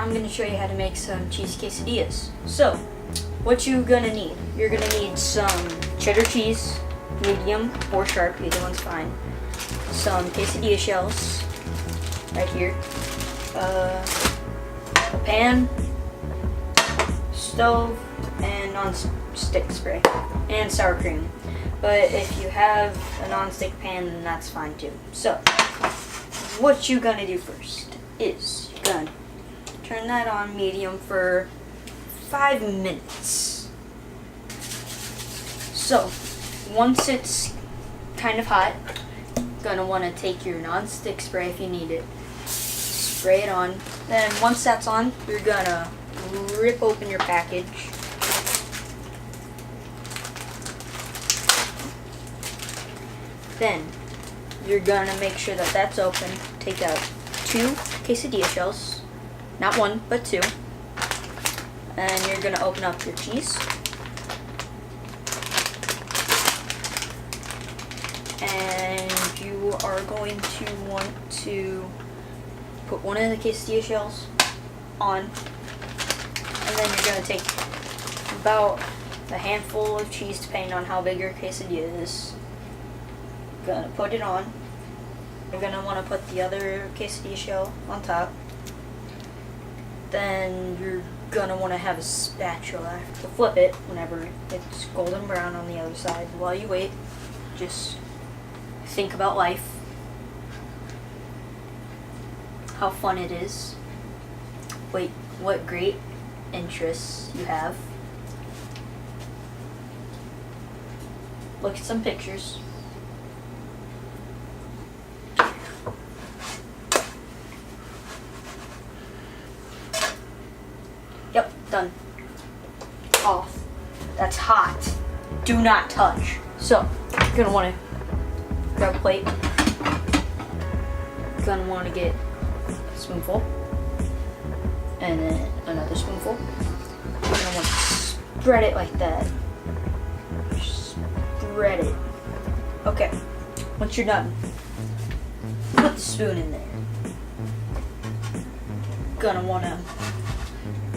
I'm going to show you how to make some cheese quesadillas. So, what you're going to need. You're going to need some cheddar cheese, medium or sharp, either one's fine. Some quesadilla shells, right here. A pan, stove, and non-stick spray, and sour cream. But if you have a non-stick pan, then that's fine too. So, what you're gonna do first is you're gonna turn that on medium for 5 minutes. So, once it's kind of hot, you're gonna want to take your non-stick spray if you need it. Spray it on. Then once that's on, you're gonna rip open your package. Then you're gonna make sure that that's open. Take out 2 quesadilla shells, not 1 but 2. And you're gonna open up your cheese. And you are going to want to put one of the quesadilla shells on, and then you're going to take about a handful of cheese depending on how big your quesadilla is. Going to put it on. You're going to want to put the other quesadilla shell on top. Then you're going to want to have a spatula to flip it whenever it's golden brown on the other side. While you wait, just think about life. How fun it is. Wait, what great interests you have. Look at some pictures. Yep, done. Off. That's hot. Do not touch. So, you're gonna want to grab a plate. You're gonna want to get a spoonful, and then another spoonful. You're gonna want to spread it like that. Spread it. Okay. Once you're done, put the spoon in there. Gonna want to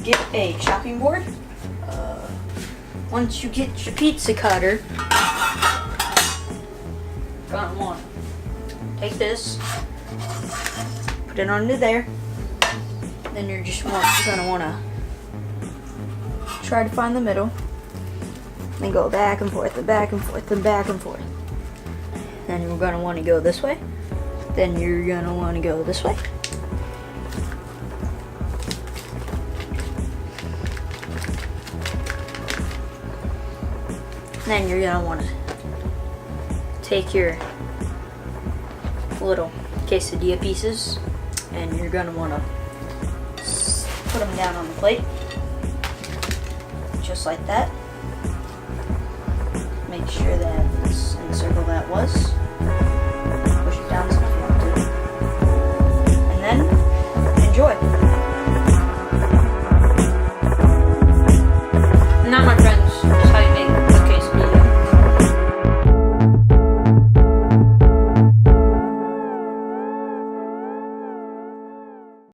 get a chopping board. Once you get your pizza cutter, gonna want to take this, put it under there. Then you're gonna want to try to find the middle. Then go back and forth and back and forth and back and forth. Then you're gonna want to go this way. Then you're gonna want to go this way. Then you're gonna want to take your little quesadilla pieces, and you're gonna want to put them down on the plate, just like that. Make sure that it's in the circle that was.